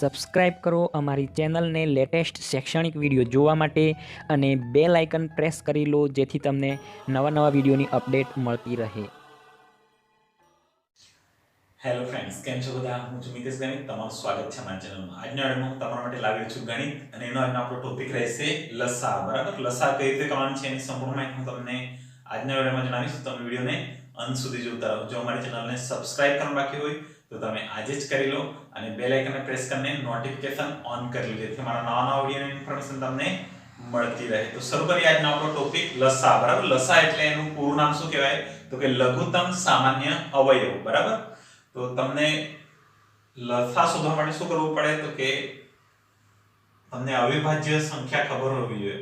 Subscribe કરો અમારી ચેનલને લેટેસ્ટ શૈક્ષણિક વિડીયો જોવા માટે અને બેલ આઇકન પ્રેસ કરી લો જેથી તમને નવા વિડીયોની અપડેટ મળતી રહે. હેલો ફ્રેન્ડ્સ, કેમ છો બધા? હું છું મિતેશ ગણિત. તમારું સ્વાગત છે મારી ચેનલમાં. આજના વિડીયોમાં હું તમારા માટે લાવ્યો છું ગણિત અને એનો આજનો આપણો ટોપિક રહેશે લસા. બરાબર, લસા કઈ રીતે કરવાનું છે એની સંપૂર્ણ માહિતી હું તમને આજના વિડીયોમાં જણાવીશ. તમે વિડીયોને અંત સુધી જોતા રહો. જો અમારી ચેનલને સબસ્ક્રાઇબ કરવાનું બાકી હોય તો તમે આજે જ કરી લો અને બેલ આઇકનને પ્રેસ કરીને નોટિફિકેશન ઓન કરી લો જેથી મારા નવા વિડીયોની ઇન્ફોર્મેશન તમને મળતી રહે. તો શરૂ કરીએ આજનો આપણો ટોપિક લસા. બરાબર, લસા એટલે એનું પૂરું નામ શું કહેવાય? તો કે લઘુત્તમ સામાન્ય અવયવ. બરાબર, તો તમને લસા શોધવા માટે શું કરવું પડે? તો કે તમને અવિભાજ્ય સંખ્યા ખબર હોવી જોઈએ.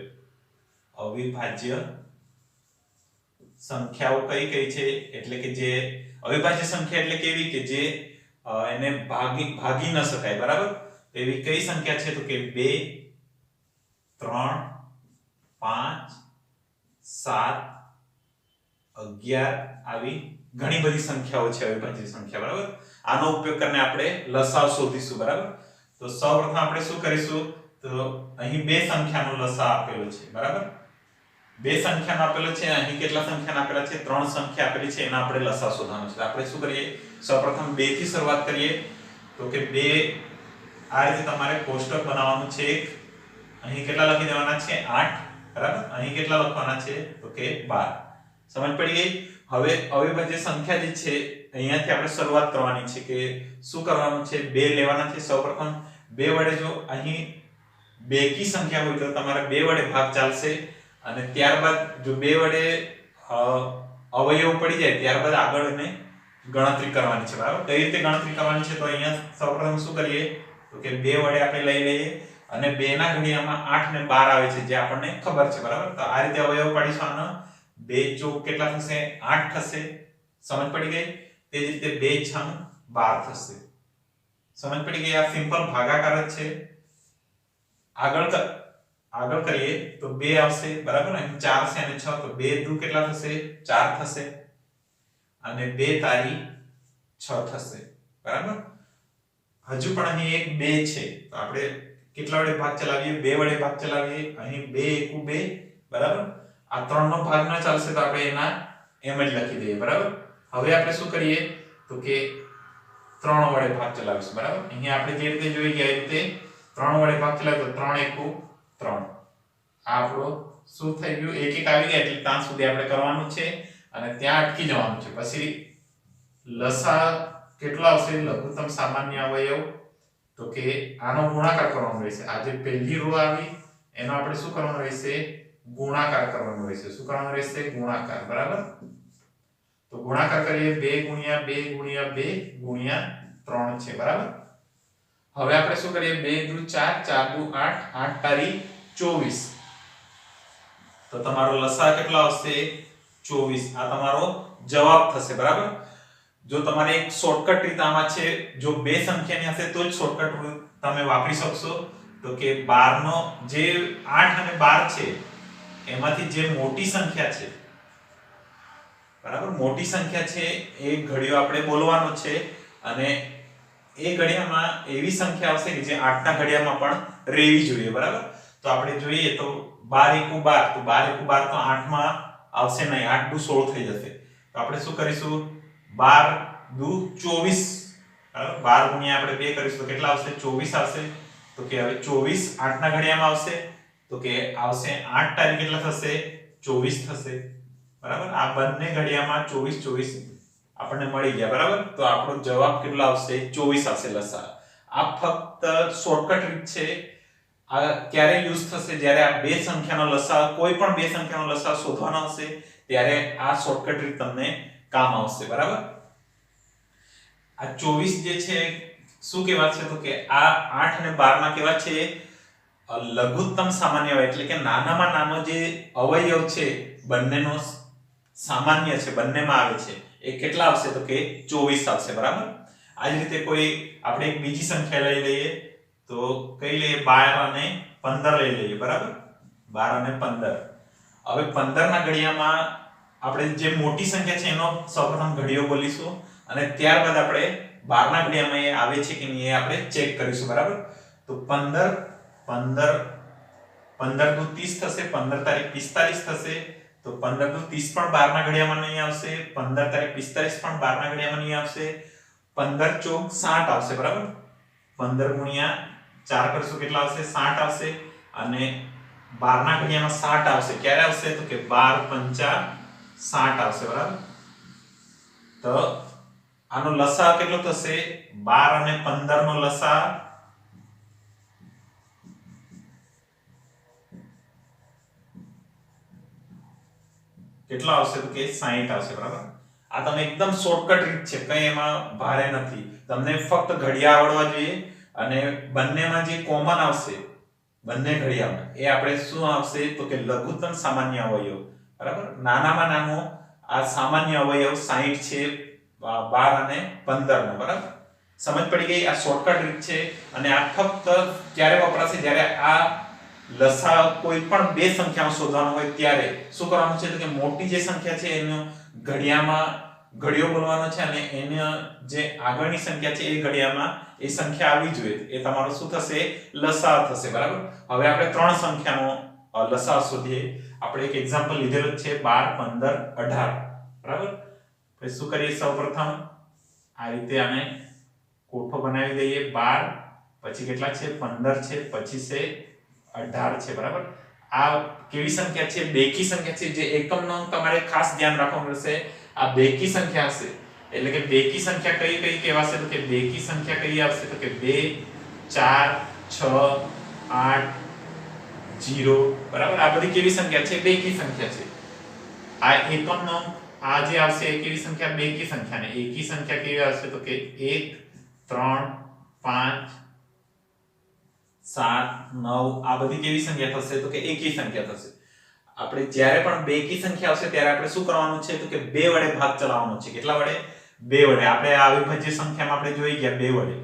અવિભાજ્ય સંખ્યાઓ કઈ કઈ છે? એટલે કે જે અવિભાજ્ય સંખ્યા એટલે કેવી કે જે એને ભાગી ન શકાય. બરાબર, એવી કઈ સંખ્યા છે? તો કે 2 3 5 7 11 આવી ઘણી બધી સંખ્યાઓ છે અવિભાજ્ય સંખ્યા. બરાબર, આનો ઉપયોગ કરીને આપણે લસાઅ શોધીશું. બરાબર, તો સૌપ્રથમ આપણે શું કરીશું? તો અહીં બે સંખ્યાનો લસાઅ આપેલો છે. બરાબર, બે સંખ્યાનો આપેલો છે. અહીં કેટલા સંખ્યાના આપેલા છે? ત્રણ સંખ્યા આપેલી છે. એના આપણે લસાઅ શોધવાનો છે. આપણે શું કરીએ? સૌપ્રથમ 2 થી શરૂઆત કરીએ. તો કે 2 આ રીતે તમારે કોષ્ટક બનાવવાનું છે. અહીં કેટલા લખી દેવાના છે? 8. બરાબર, અહીં કેટલા લખવાના છે? તો કે 12. સમજ પડી ગઈ? હવે અવિભાજ્ય સંખ્યા જે છે અહીંયાથી આપણે શરૂઆત કરવાની છે કે શું કરવાનું છે? 2 લેવાના છે. સૌપ્રથમ 2 વડે જો અહીં બેકી સંખ્યા હોય તો તમારે 2 વડે ભાગ ચાલશે અને ત્યારબાદ જો 2 વડે અવયવ પડી જાય ત્યારબાદ આગળ એને ગણતરી કરવાની છે. બરાબર, કઈ રીતે ગણતરી કરવાની છે? તો અહીંયા સૌપ્રથમ શું કરીએ? તો કે 2 વડે આપણે લઈ લઈએ અને 2 ના ઘડિયામાં 8 ને 12 આવે છે જે આપણને ખબર છે. બરાબર, તો આ રીતે અવયવ પાડીશું. આનો 2 ચોક કેટલા થશે? 8 થશે. સમજ પડી ગઈ? તે જ રીતે 2 6 12 થશે. સમજ પડી ગઈ? આ સિમ્પલ ભાગાકાર જ છે. આગળ કરીએ તો 2 આવશે. બરાબર, અહીં 4 છે અને 6 તો 2 દુ કેટલા થશે? 4 થશે અને 2 તારી 6 થશે. બરાબર, હજુ પણ અહીં એક 2 છે તો આપણે કેટલા વડે ભાગ ચલાવીએ? 2 વડે ભાગ ચલાવીએ. અહીં 2 એકુ 2. બરાબર, આ 3 નો ભાગ ન ચાલશે તો આપણે એના એમ જ લખી દઈએ. બરાબર, હવે આપણે શું કરીએ? તો કે 3 વડે ભાગ ચલાવીશું. બરાબર, અહીંયા આપણે જે રીતે જોઈ ગયા એ રીતે 3 વડે ભાગ ચલાવીએ તો 3 એકુ 3. આ આપણો શું થઈ ગયું? 1 1 આવી ગયા એટલે ત્યાં સુધી આપણે કરવાનું છે અને ત્યાં અટકી જવાનું છે. પછી લસા કેટલો આવશે? લઘુત્તમ સામાન્ય અવયવ. તો કે આનો ગુણાકાર કરવાનો રહેશે. આ જે પહેલી રો આવી એનો આપણે શું કરવાનું રહેશે? ગુણાકાર કરવાનો રહેશે. શું કરવાનો રહેશે? ગુણાકાર. બરાબર, તો ગુણાકાર કરીએ 2 ગુણ્યા 2 ગુણ્યા 2 ગુણ્યા 3 છે. બરાબર, હવે આપણે શું કરીએ? 2 દુ 4 4 દુ 8 8 તારી 24. તો તમારો લસાઅ કેટલો આવશે? 24. આ તમારો જવાબ થશે. બરાબર, જો તમારે એક શોર્ટકટ રીત આમાં છે. જો બે સંખ્યાની હશે તો જ શોર્ટકટ તમે વાપરી શકશો. તો કે 12 નો જે 8 અને 12 છે એમાંથી જે મોટી સંખ્યા છે, બરાબર, મોટી સંખ્યા છે એ ઘડિયો આપણે બોલવાનો છે અને એ ઘડિયામાં એવી સંખ્યા આવશે કે જે 8 ના ઘડિયામાં પણ રહેવી જોઈએ. બરાબર, તો આપણે જોઈએ તો 12 એકુ 12 તો 12 એકુ 12 તો 8 માં આવશે નહીં. 8 દુ 16 થઈ જશે. તો આપણે શું કરીશું? 12 દુ 24. બરાબર, 12 ગુણ્યા આપણે 2 કરીશું તો કેટલા આવશે? 24 આવશે. તો કે હવે 24 8 ના ઘડિયામાં આવશે તો કે આવશે 8 તારી કેટલા થશે? 24 થશે. બરાબર, આ બંને ઘડિયામાં 24 24 આપણને મળી ગયા. બરાબર, તો આપણો જવાબ કેટલો આવશે? 24 આવશે લસાઅ. આ ફક્ત શોર્ટકટ રીત છે. આ ક્યારે યુઝ થશે? જ્યારે આ બે સંખ્યાનો લસાઅ, કોઈ પણ બે સંખ્યાનો લસાઅ શોધવાનો હશે ત્યારે આ શોર્ટકટ રીત તમને કામ આવશે. બરાબર, આ 24 જે છે શું કહેવાય છે? તો કે આ 8 અને 12 માં કેવા છે? લઘુત્તમ સામાન્ય અવયવ એટલે કે નાનામાં નાનો જે અવયવ છે બંનેનો સામાન્ય છે, બંનેમાં આવે છે. એ કેટલા આવશે? તો કે 24 આવશે. બરાબર, આ જ રીતે કોઈ આપણે એક બીજી સંખ્યા લઈ લઈએ તો કઈ લઈએ? 12 અને 15 લઈ લઈએ. બરાબર, 12 અને 15. હવે 15 ના ઘડિયામાં આપણે જે મોટી સંખ્યા છે એનો સૌપ્રથમ ઘડિયો બોલીશું અને ત્યારબાદ આપણે 12 ના ઘડિયામાં એ આવે છે કે નહીં એ આપણે ચેક કરીશું બરાબર. તો 15 15 15 દુ 30 થશે, 15 તારીખ 45 થશે. તો 15 દુ 30 પણ 12 ના ઘડિયામાં નહીં આવશે, 15 તારીખ 45 પણ 12 ના ઘડિયામાં નહીં આવશે, 15 ચોક 60 આવશે બરાબર. 15 ગુણ્યા 4 કરશું કેટલા આવશે? 60 આવશે. અને 12 ના ઘડિયામાં 60 આવશે. ક્યારે આવશે? તો કે 12 પંચા 60 આવશે બરાબર. તો આનો લસા કેટલો થશે? 12 અને 15 નો લસા કેટલો આવશે? તો કે 60 આવશે બરાબર. આ તમે એકદમ શોર્ટકટ રીત છે, કઈ એમાં ભારે નથી. તમને ફક્ત ઘડિયા આવડવા જોઈએ અને બંનેમાં જે કોમન આવશે બંને ઘડિયામાં એ આપણે શું આવશે? તો કે લઘુત્તમ સામાન્ય અવયવ બરાબર. નાનામાં નાનો આ સામાન્ય અવયવ 60 છે 12 અને 15 નો બરાબર. સમજ પડી ગઈ? આ શોર્ટકટ રીત છે અને આ ફક્ત ક્યારે વપરાશે? જ્યારે આ લસા કોઈ પણ બે સંખ્યામાં શોધવાનો હોય ત્યારે શું કરવાનું છે? તો કે મોટી જે સંખ્યા છે એનો ઘડિયામાં ઘડિયો બોલવાનો છે અને એનો જે આગળની સંખ્યા છે એ ઘડિયામાં એ સંખ્યા આવવી જોઈએ. એ તમારો શું થશે? લસા થશે બરાબર. હવે આપણે ત્રણ સંખ્યાનો લસા શોધીએ. આપણે એક એક્ઝામ્પલ લીધેલું છે 12 15 18 બરાબર. આપણે શું કરીએ? સૌપ્રથમ આ રીતે આને કોઠો બનાવી દઈએ. 12 પછી કેટલા છે? 15 છે, પછી છે 18 છે બરાબર. આ કેવી સંખ્યા છે? બેકી સંખ્યા છે. જે એકમનો તમારે ખાસ ધ્યાન રાખવાનું રહેશે. આ બેકી સંખ્યા હશે એટલે કે બેકી સંખ્યા કઈ કઈ કહેવાશે? તો કે બેકી સંખ્યા કઈ આવશે? તો કે 2 4 6 8 0 બરાબર. આ બધી કેવી સંખ્યા છે? બેકી સંખ્યા છે. આ એકમનો આ જે આવશે એ કેવી સંખ્યા? બેકી સંખ્યા. ને એકી સંખ્યા કેવી આવશે? તો કે 1 3 5 7 9 આ બધી કેવી સંખ્યા થશે? તો કે એકી સંખ્યા થશે. આપણે જ્યારે પણ બેકી સંખ્યા આવશે ત્યારે આપણે શું કરવાનું છે? તો કે 2 વડે ભાગ ચલાવવાનો છે. કેટલા વડે? 2 વડે. આપણે આ અવિભાજ્ય સંખ્યામાં આપણે જોઈ ગયા 2 વડે.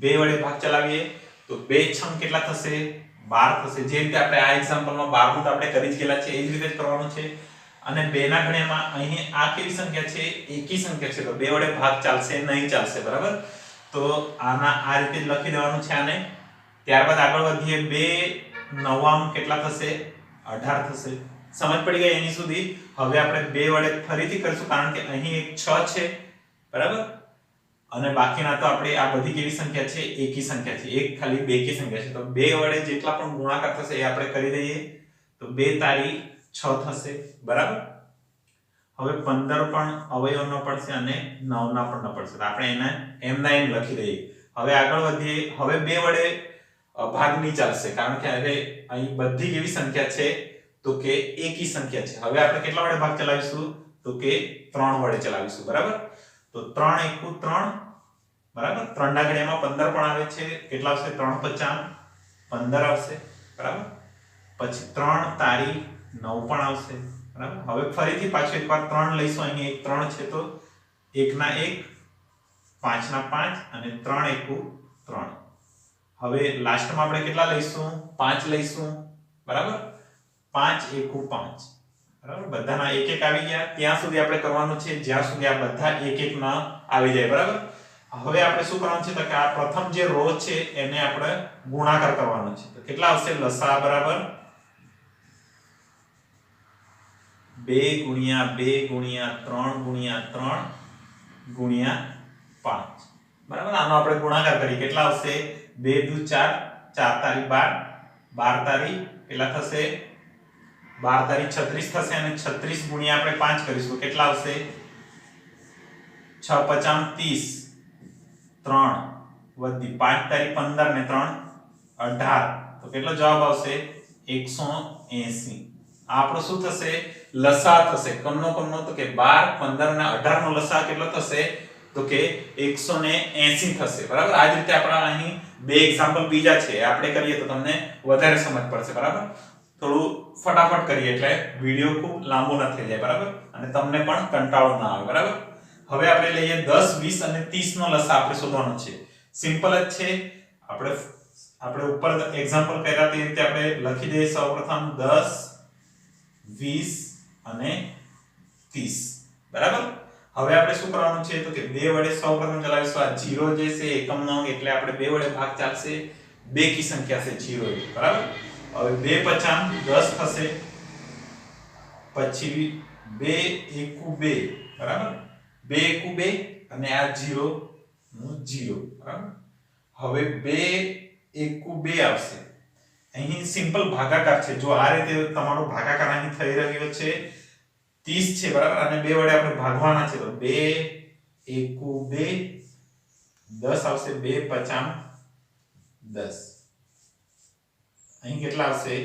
2 વડે ભાગ ચલાવીએ તો 2 છંગ કેટલા થશે? 12 થશે. જે રીતે આપણે આ એક્ઝામ્પલમાં 12 આપણે કરી જ ગયેલા છે એ જ રીતે જ કરવાનું છે. અને 2 ના ઘડિયામાં અહીં આ કેવી સંખ્યા છે? એકી સંખ્યા છે. તો 2 વડે ભાગ ચાલશે નહીં? ચાલશે બરાબર. તો આના આ રીતે જ લખી દેવાનું છે આને. ત્યારબાદ આગળ વધીએ. 2 9 કેટલા થશે? 18 થશે. સમજ પડી ગઈ એની સુધી? હવે આપણે 2 વડે ફરીથી કરીશું કારણ કે અહીં એક 6 છે બરાબર. અને બાકીના તો આપણે આ બધી કેવી સંખ્યા છે? એકી સંખ્યા છે. એક ખાલી બેકી સંખ્યા છે. તો 2 વડે જેટલા પણ ગુણાકાર થશે એ આપણે કરી દઈએ. તો 2 તારી 6 થશે બરાબર. હવે 15 પણ અવયવનો પડશે અને 9 ના પણ ન પડશે. તો આપણે એને એમના એમ લખી દઈએ. હવે આગળ વધીએ. હવે 2 વડે ભાગ નહીં ચાલશે કારણ કે હવે અહીં બધી કેવી સંખ્યા છે? તો કે એકી સંખ્યા છે. હવે આપણે કેટલા વડે ભાગ ચલાવીશું? તો કે 3 વડે ચલાવીશું બરાબર. તો 3 એકુ 3 બરાબર. 3 ના ઘડિયામાં 15 પણ આવે છે. કેટલા આવશે? 3 50 15 આવશે બરાબર. પછી 3 તારી 9 પણ આવશે બરાબર. હવે ફરીથી પાછું એકવાર 3 લઈશું. અહીં એક 3 છે તો 1 ના 1 5 ના 5 અને 3 એકુ 3. હવે લાસ્ટમાં આપણે કેટલા લઈશું? 5 લઈશું બરાબર. 5 એકુ 5 બરાબર. બધાના એક એક આવી ગયા. ત્યાં સુધી આપણે કરવાનું છે જ્યાં સુધી આ બધા એક એક ના આવી જાય બરાબર. હવે આપણે શું કરવાનું છે? તો કે આ પ્રથમ જે રો છે એને આપણે ગુણાકાર કરવાનો છે. તો કેટલા આવશે? લસા બરાબર 2 ગુણ્યા 2 ગુણ્યા 3 ગુણ્યા 3 ગુણ્યા 5 બરાબર. આનો આપણે ગુણાકાર કરીએ. કેટલા આવશે? 2 દુ 4 4 તારી 12 12 તારી કેટલા થશે? 12 તારી 36 થશે અને 36 ગુણ્યા આપણે 5 કરીશું. કેટલા આવશે? 6 50 30 3 વધી 5 તારી 15 ને 3 18. તો કેટલો જવાબ આવશે? 180. આ આપણો શું થશે? લસા થશે. કમનો તો કે 12 15 અને 18 નો લસા કેટલો થશે? તો કે 180 થશે બરાબર. આ જ રીતે આપણા અહીં બે એક્ઝામ્પલ બીજા છે આપણે કરીએ તો તમને વધારે સમજ પડશે બરાબર. થોડું ફટાફટ કરીએ એટલે વિડિયો ખૂબ લાંબો ન થઈ જાય બરાબર અને તમને પણ કંટાળો ના આવે બરાબર. હવે આપણે લઈએ 10 20 અને 30 નો લસા આપણે શોધવાનો છે. સિમ્પલ જ છે. આપણે ઉપર એક્ઝામ્પલ કર્યા તે રીતે આપણે લખી દઈએ. સૌપ્રથમ 10 20 અને 30 બરાબર. હવે આપણે શું કરવાનું છે તો કે 2 વડે સૌપ્રથમ ચલાવીશું. આ 0 જે છે એકમ નો એટલે આપણે 2 વડે ભાગ ચાલશે. બેકી સંખ્યા છે 0 એ, બરાબર. હવે 2 પચામ 10 થશે. પછી 2 એકુ 2, બરાબર. 2 એકુ 2 અને આ 0 નું 0, બરાબર. હવે 2 એકુ 2 આવશે. અહીં સિમ્પલ ભાગાકાર છે. જો આ રીતે તમારો ભાગાકાર અહીં થઈ રહ્યો છે 30 છે, બરાબર. અને 2 વડે આપણે ભાગવાના છે તો 2 એકુ 2 10 આવશે. 2 પચામ 10. અહીં કેટલા આવશે?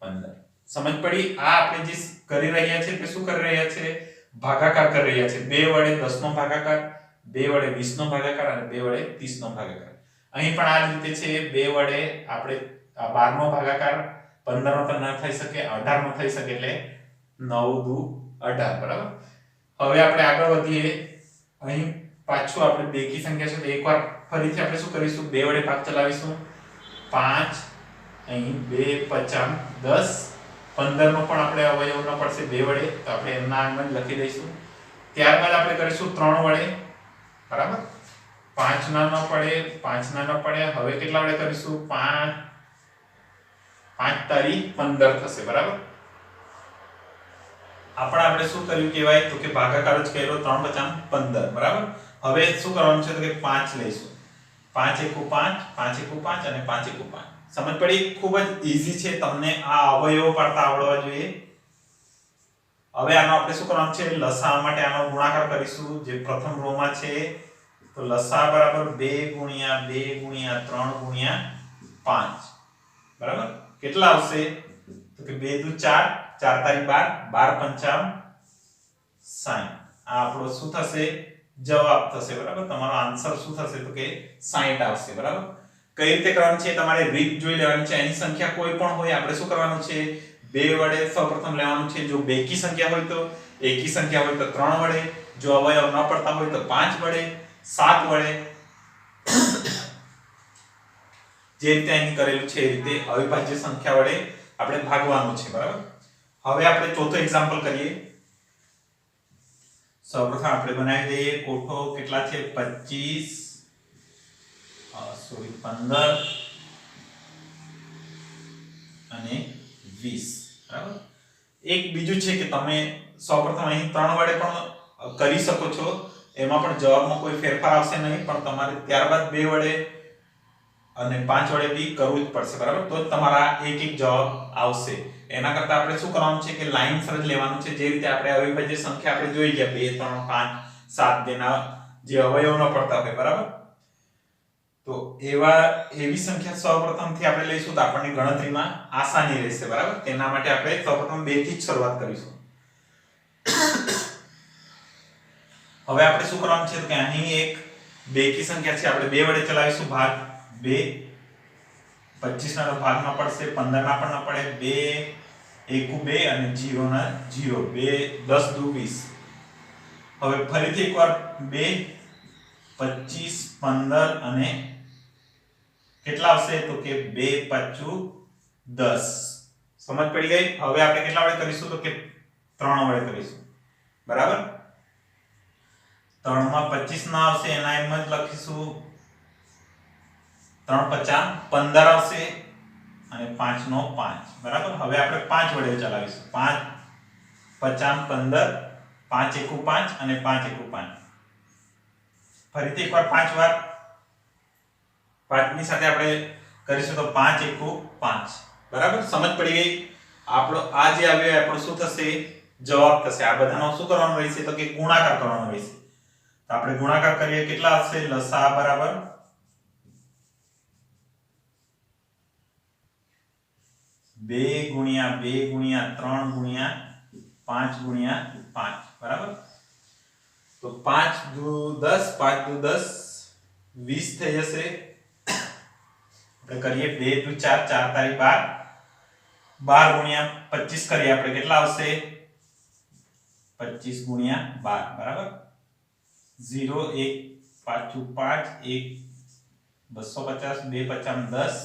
15. સમજ પડી? આ આપણે જે કરી રહ્યા છે તે શું કરી રહ્યા છે? ભાગાકાર કરી રહ્યા છે. 2 વડે 10 નો ભાગાકાર, 2 વડે 20 નો ભાગાકાર અને 2 વડે 30 નો ભાગાકાર. અહીં પણ આ જ રીતે છે. 2 વડે આપણે 12 નો ભાગાકાર 15 નો તો ન થઈ શકે, 18 નો થઈ શકે એટલે 9 દુ 18, બરાબર. હવે આપણે આગળ વધીએ. અહીં પાછું આપણે બેકી સંખ્યા છે તો એકવાર ફરીથી આપણે શું કરીશું? 2 વડે ભાગ ચલાવીશું. 5 અહીં 2 પચામ 10. 15 નો પણ આપણે અવયવ ન પડશે 2 વડે તો આપણે એમના આમ જ લખી દઈશું. ત્યારબાદ આપણે કરીશું 3 વડે, બરાબર. 5 ના ન પડે, 5 ના ન પડે. હવે કેટલા વડે કરીશું? 5 5 તારી 15 થશે, બરાબર. આપણે શું કર્યું કહેવાય તો કે ભાગાકાર જ કર્યો. 3 પચામ 15, બરાબર. હવે શું કરવાનું છે તો કે 5 લઈશું. 5 એકુ 5, 5 એકુ 5 અને 5 એકુ 5. સમજ પડી? ખૂબ જ ઈઝી છે. તમને આ અવયવો પાડતા આવડવા જોઈએ. હવે આનો આપણે શું કરવાનું છે? લસા માટે આનો ગુણાકાર કરીશું. જે પ્રથમ રો માં છે તો લસા બરાબર 2 ગુણ્યા 2 ગુણ્યા 3 ગુણ્યા 5, બરાબર. કેટલા આવશે તો કે 2 દુ 4, 4 તારી 12, 12 પંચામ 60. આ આપણો શું થશે? જવાબ થશે, બરાબર. તમારો આન્સર શું થશે તો કે 60 આવશે, બરાબર. કઈ રીતે કરવાનું છે તમારે રીત જોઈ લેવાની છે. એની સંખ્યા કોઈ પણ હોય આપણે શું કરવાનું છે? 2 વડે સૌપ્રથમ લેવાનું છે. જો બેકી સંખ્યા હોય તો, એકી સંખ્યા હોય તો 3 વડે, જો અવયવ ન પડતા હોય તો 5 વડે, 7 વડે. જે રીતે અહીં કરેલું છે એ રીતે અવિભાજ્ય સંખ્યા વડે આપણે ભાગવાનું છે, બરાબર. હવે આપણે ચોથો એક્ઝામ્પલ કરીએ. સૌપ્રથમ આપણે બનાવી દઈએ કોઠો. કેટલા છે? 15 અને 20, બરાબર. એક બીજું છે કે તમે સૌપ્રથમ અહીં 3 વડે પણ કરી શકો છો. એમાં પણ જવાબમાં કોઈ ફેરફાર આવશે નહીં, પણ તમારે ત્યારબાદ 2 વડે અને 5 વડે બી કરવું જ પડશે, બરાબર. તો તમારા એક જવાબ આવશે. એના કરતા આપણે શું કરવાનું છે કે લાઈનસર જ લેવાનું છે. જે રીતે આપણે અવિભાજ્ય સંખ્યા આપણે જોઈ ગયા 2 3 5 7 જેના જે અવયવ ન પડતા હોય, બરાબર. તો એવી સંખ્યા સૌપ્રથમથી આપણે લઈશું તો આપણને ગણતરીમાં આસાની રહેશે, બરાબર. તેના માટે આપણે સૌપ્રથમ 2 થી જ શરૂઆત કરીશું. હવે આપણે શું કરવાનું છે કે અહીં એક બેકી સંખ્યા છે. આપણે 2 વડે ચલાવીશું ભાગ. 2 25 ના ભાગ ન પડશે, 15 ના પણ ન પડે. 2 એકુ 2 અને 0 ના 0. 2 10 દુ 20. હવે ફરીથી એકવાર 2 25 15 અને કેટલા આવશે તો કે 2 5 10. સમજ પડી ગઈ? હવે આપણે કેટલા વડે કરીશું તો કે 3 વડે કરીશું, બરાબર. 3 માં 25 ના આવશે, એના એમ જ લખીશું. 3 પચામ 15 આવશે અને 5 નો 5, બરાબર. હવે આપણે 5 વડે ચલાવીશું. 5 પચામ 15, 5 એકુ 5 અને 5 એકુ 5. ફરીથી એકવાર 5 વાર 5 ની સાથે આપણે કરીશું તો 5 એકુ 5, બરાબર. સમજ પડી ગઈ? આપણો આ જે આવ્યો આપણો શું થશે? જવાબ થશે. આ બધાનો શું કરવાનું રહેશે તો કે ગુણાકાર કરવાનો રહેશે. તો આપણે ગુણાકાર કરીએ. કેટલા હશે? લસા બરાબર 2 ગુણ્યા 2 ગુણ્યા 3 ગુણ્યા 5 ગુણ્યા 5, બરાબર. તો 5 દુ 10, 5 દુ 10, 20 થઈ જશે. આપણે કરીએ 2 દુ 4, 4 તારી 12, 12 ગુણ્યા 25 કરીએ આપણે. કેટલા આવશે? 25 ગુણ્યા 12, બરાબર. 0 1 પાછું 5 1 250, 2 પચામ 10,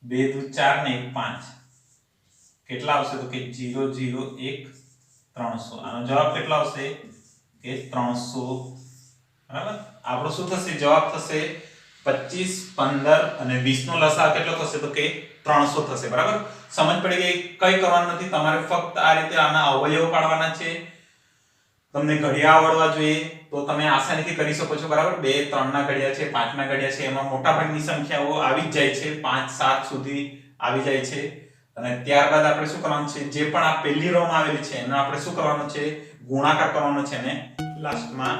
2 દુ 4 ને 1 5. કેટલા આવશે તો કે 0 0 1 300 આનો જવાબ કેટલો આવશે કે 300 બરાબર આપણો શું થશે જવાબ થશે 25 15 અને 20 નો લસાઅ કેટલો થશે તો કે 300 થશે બરાબર સમજ પડી ગઈ કઈ કરવાનું નથી તમારે ફક્ત આ રીતે આના અવયવ પાડવાના છે તમને ઘડિયા આવડવા જોઈએ તો તમે આસાનીથી કરી શકો છો બરાબર 2 3 ના ઘડિયા છે 5 ના ઘડિયા છે એમાં મોટા ભાગની સંખ્યાઓ આવી જ જાય છે 5 7 સુધી આવી જાય છે અને ત્યારબાદ આપણે શું કરવાનું છે જે પણ આ પહેલી રો માં આવેલી છે એનો આપણે શું કરવાનું છે ગુણાકાર કરવાનો છે અને લાસ્ટમાં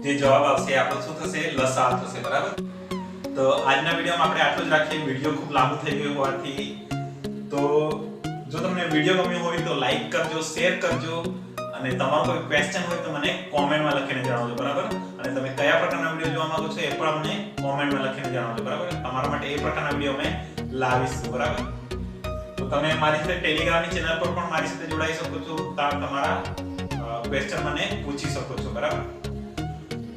જે જવાબ આવશે આપણો શું થશે લસાઅ થશે બરાબર તો આજના વિડિયોમાં આપણે આટલું જ રાખીએ વિડિયો ખૂબ લાંબો થઈ ગયો હોવાથી તો જો તમને વિડિયો ગમ્યો હોય તો લાઈક કરજો શેર કરજો અને તમારો કોઈ ક્વેશ્ચન હોય તો મને કોમેન્ટમાં લખીને જણાવજો બરાબર અને તમે કયા પ્રકારના વિડિયો જોવા માંગો છો એ પણ અમને કોમેન્ટમાં લખીને જણાવજો બરાબર તમારા માટે એ પ્રકારના વિડિયો અમે લાવીશું બરાબર તો તમે મારી સાથે ટેલિગ્રામની ચેનલ પર પણ મારી સાથે જોડાઈ શકો છો ત્યાં તમારા ક્વેશ્ચન મને પૂછી શકો છો બરાબર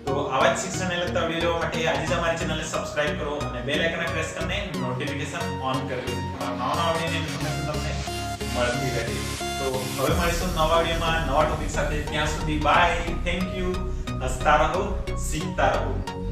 તો આવા જ શિક્ષણને લગતા વિડિયો જોવા માટે આજે જ અમારી ચેનલને સબસ્ક્રાઇબ કરો અને બેલ આઇકન પ્રેસ કરીને નોટિફિકેશન ઓન કરી દો નવા વિડિયોની ઇન્ફોર્મેશન તમને મળતી રહે તો હવે મળીશું નવા વિડિયોમાં નવા ટોપિક સાથે ત્યાં સુધી બાય થેન્ક યુ હસતા રહો શીખતા રહો